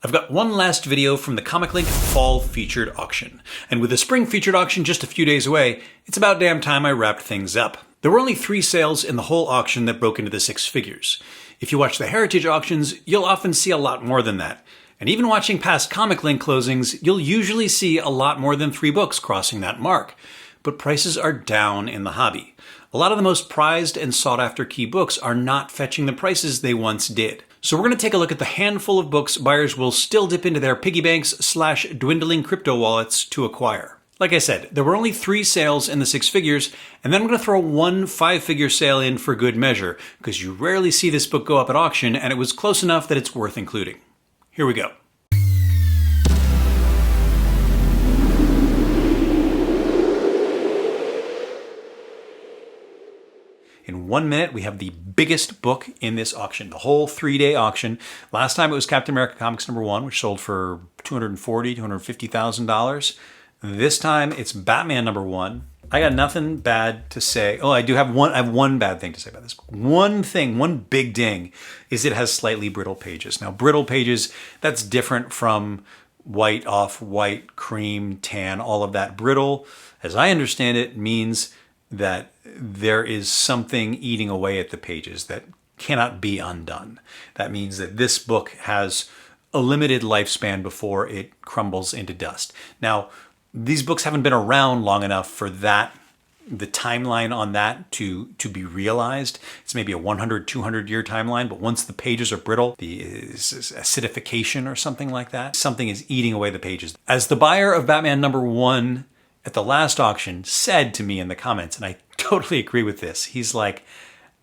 I've got one last video from the ComicLink Fall Featured Auction. And with the Spring Featured Auction just a few days away, it's about damn time I wrapped things up. There were only 3 sales in the whole auction that broke into the 6 figures. If you watch the Heritage auctions, you'll often see a lot more than that. And even watching past ComicLink closings, you'll usually see a lot more than 3 books crossing that mark. But prices are down in the hobby. A lot of the most prized and sought after key books are not fetching the prices they once did. So we're going to take a look at the handful of books buyers will still dip into their piggy banks / dwindling crypto wallets to acquire. Like I said, there were only 3 sales in the 6 figures, and then I'm going to throw one 5-figure sale in for good measure, because you rarely see this book go up at auction, and it was close enough that it's worth including. Here we go. In 1 minute, we have the biggest book in this auction, the whole 3-day auction. Last time it was Captain America Comics #1, which sold for $240,000, $250,000. This time it's Batman #1. I got nothing bad to say. Oh, I have one bad thing to say about this book. One big ding is it has slightly brittle pages. Now, brittle pages, that's different from white, off-white, cream, tan, all of that. Brittle, as I understand it, means that there is something eating away at the pages that cannot be undone. That means that this book has a limited lifespan before it crumbles into dust. Now, these books haven't been around long enough for that, the timeline on that to be realized. It's maybe a 100, 200 year timeline, but once the pages are brittle, the acidification or something like that, something is eating away the pages. As the buyer of Batman #1 at the last auction said to me in the comments, and I totally agree with this, he's like,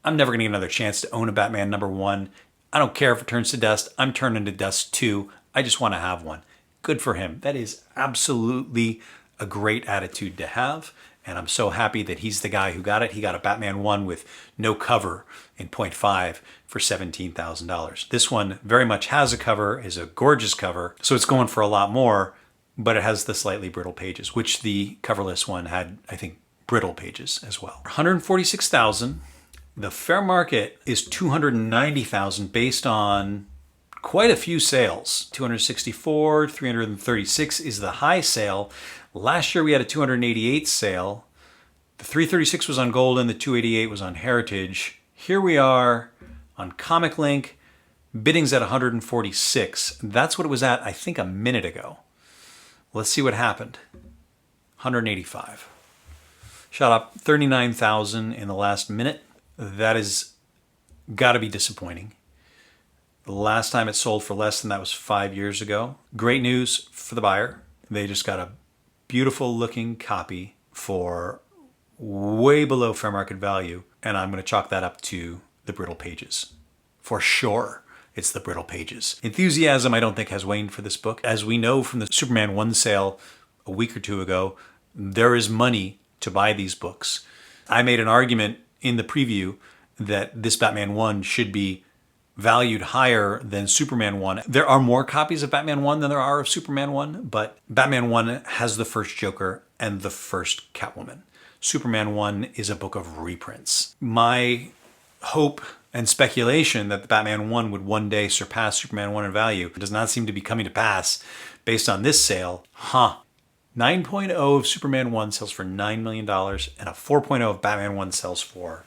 I'm never going to get another chance to own a Batman #1. I don't care if it turns to dust. I'm turning to dust too. I just want to have one. Good for him. That is absolutely a great attitude to have. And I'm so happy that he's the guy who got it. He got a Batman 1 with no cover in 0.5 for $17,000. This one very much has a cover, is a gorgeous cover. So it's going for a lot more, but it has the slightly brittle pages, which the coverless one had, I think, brittle pages as well. $146,000. The fair market is $290,000 based on quite a few sales. 264, 336 is the high sale. Last year we had a 288 sale. The 336 was on Golden, the 288 was on Heritage. Here we are on ComicLink. Bidding's at 146. That's what it was at, I think, a minute ago. Let's see what happened. 185. Shot up 39,000 in the last minute. That is got to be disappointing. The last time it sold for less than that was 5 years ago. Great news for the buyer. They just got a beautiful looking copy for way below fair market value. And I'm going to chalk that up to the brittle pages. For sure, it's the brittle pages. Enthusiasm, I don't think, has waned for this book. As we know from the Superman 1 sale a week or 2 ago, there is money to buy these books. I made an argument in the preview that this Batman 1 should be valued higher than Superman 1. There are more copies of Batman 1 than there are of Superman 1, but Batman 1 has the first Joker and the first Catwoman. Superman 1 is a book of reprints. My hope and speculation that the Batman 1 would one day surpass Superman 1 in value does not seem to be coming to pass based on this sale. 9.0 of Superman 1 sells for $9 million, and a 4.0 of Batman 1 sells for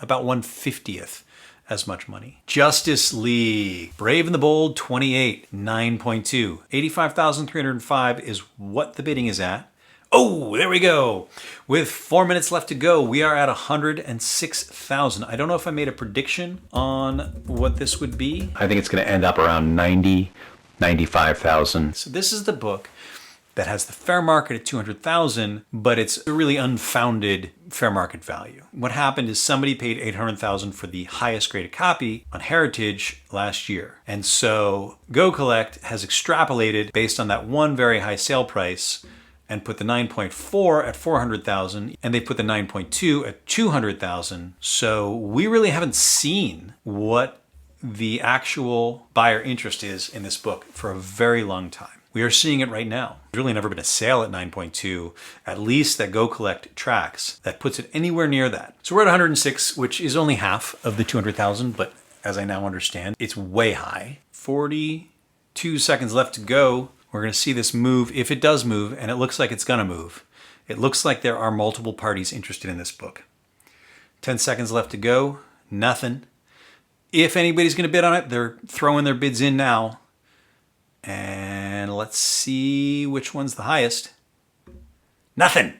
about 1/50th as much money. Justice League, Brave and the Bold 28, 9.2. 85,305 is what the bidding is at. Oh, there we go. With 4 minutes left to go, we are at 106,000. I don't know if I made a prediction on what this would be. I think it's going to end up around 90, 95,000. So this is the book that has the fair market at 200,000, but it's a really unfounded fair market value. What happened is somebody paid 800,000 for the highest graded copy on Heritage last year. And so Go Collect has extrapolated based on that one very high sale price and put the 9.4 at 400,000, and they put the 9.2 at 200,000. So we really haven't seen what the actual buyer interest is in this book for a very long time. We are seeing it right now. There's really never been a sale at 9.2, at least that Go Collect tracks, that puts it anywhere near that. So we're at 106, which is only half of the 200,000, but as I now understand, it's way high. 42 2 seconds left to go. We're going to see this move, if it does move, and it looks like it's going to move. It looks like there are multiple parties interested in this book. 10 seconds left to go. Nothing. If anybody's going to bid on it, they're throwing their bids in now. And let's see which one's the highest. Nothing.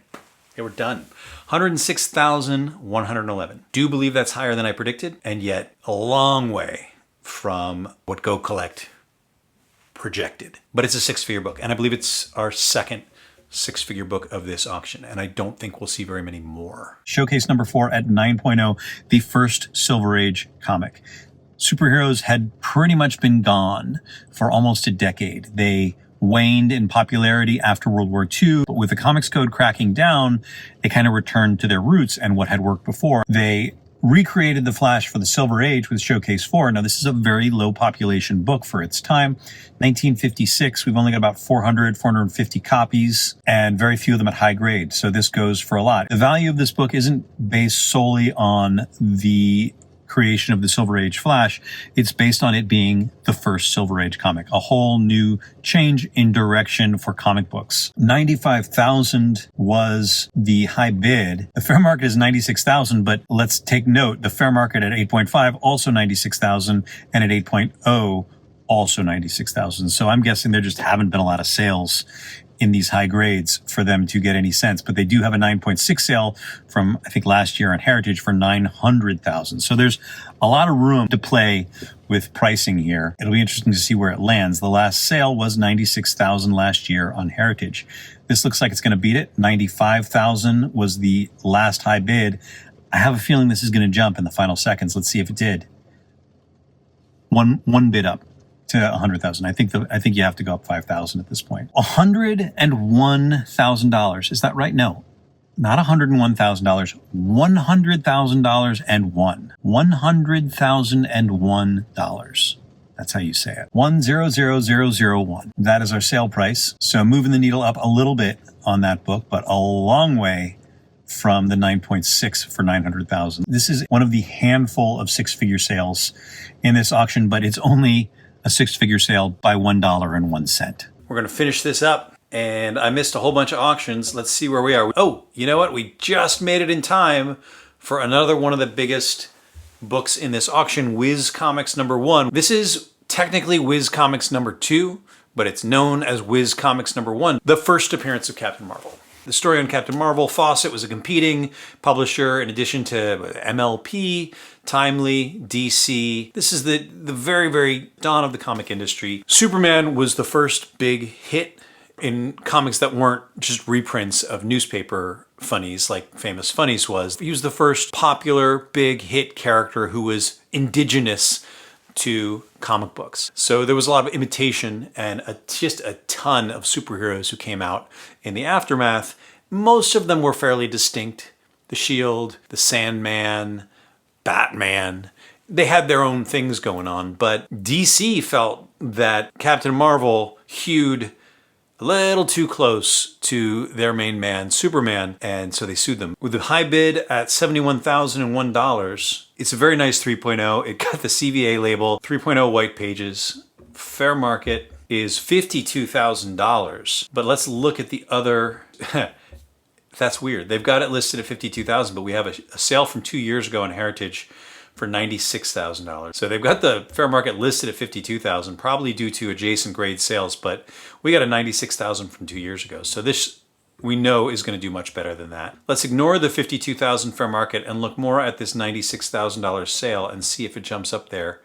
Okay, we're done. 106,111. Do believe that's higher than I predicted, and yet a long way from what Go Collect projected. But it's a six-figure book, and I believe it's our second six-figure book of this auction, and I don't think we'll see very many more. Showcase number 4 at 9.0, the first Silver Age comic. Superheroes had pretty much been gone for almost a decade. They waned in popularity after World War II, but with the Comics Code cracking down, they kind of returned to their roots and what had worked before. They recreated the Flash for the Silver Age with Showcase 4. Now, this is a very low population book for its time. 1956, we've only got about 450 copies, and very few of them at high grade. So this goes for a lot. The value of this book isn't based solely on the creation of the Silver Age Flash. It's based on it being the first Silver Age comic, a whole new change in direction for comic books. 95,000 was the high bid. The fair market is 96,000, but let's take note, the fair market at 8.5 also 96,000, and at 8.0 also 96,000. So I'm guessing there just haven't been a lot of sales in these high grades for them to get any sense. But they do have a 9.6 sale from, I think, last year on Heritage for 900,000. So there's a lot of room to play with pricing here. It'll be interesting to see where it lands. The last sale was 96,000 last year on Heritage. This looks like it's going to beat it. 95,000 was the last high bid. I have a feeling this is going to jump in the final seconds. Let's see if it did. One bid up to 100,000. I think you have to go up 5,000 at this point. $101,000. Is that right? No, not $101,000. $100,000 and one. $100,001. That's how you say it. 100001. That is our sale price. So moving the needle up a little bit on that book, but a long way from the 9.6 for 900,000. This is one of the handful of six-figure sales in this auction, but it's only a six-figure sale by $1.01. We're going to finish this up, and I missed a whole bunch of auctions. Let's see where we are. Oh, you know what? We just made it in time for another one of the biggest books in this auction, Whiz Comics number 1. This is technically Whiz Comics number 2, but it's known as Whiz Comics number 1, the first appearance of Captain Marvel. The story on Captain Marvel, Fawcett was a competing publisher in addition to MLP, Timely, DC. This is the very, very dawn of the comic industry. Superman was the first big hit in comics that weren't just reprints of newspaper funnies like Famous Funnies was. He was the first popular big hit character who was indigenous to comic books. So there was a lot of imitation and just a ton of superheroes who came out in the aftermath. Most of them were fairly distinct. The Shield, the Sandman, Batman. They had their own things going on, but DC felt that Captain Marvel hewed a little too close to their main man, Superman, and so they sued them. With the high bid at $71,001, it's a very nice 3.0. It got the CVA label, 3.0 white pages. Fair market is $52,000. But let's look at the other. That's weird. They've got it listed at $52,000, but we have a sale from 2 years ago on Heritage for $96,000. So they've got the fair market listed at $52,000, probably due to adjacent grade sales, but we got a $96,000 from 2 years ago. So this, we know, is going to do much better than that. Let's ignore the $52,000 fair market and look more at this $96,000 sale and see if it jumps up there.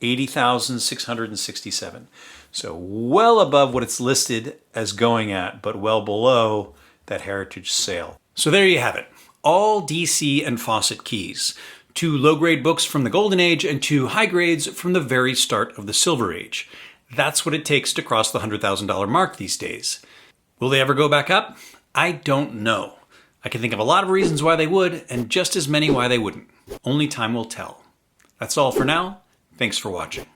$80,667. So well above what it's listed as going at, but well below that Heritage sale. So there you have it. All DC and Fawcett keys. 2 low-grade books from the Golden Age and 2 high grades from the very start of the Silver Age. That's what it takes to cross the $100,000 mark these days. Will they ever go back up? I don't know. I can think of a lot of reasons why they would, and just as many why they wouldn't. Only time will tell. That's all for now. Thanks for watching.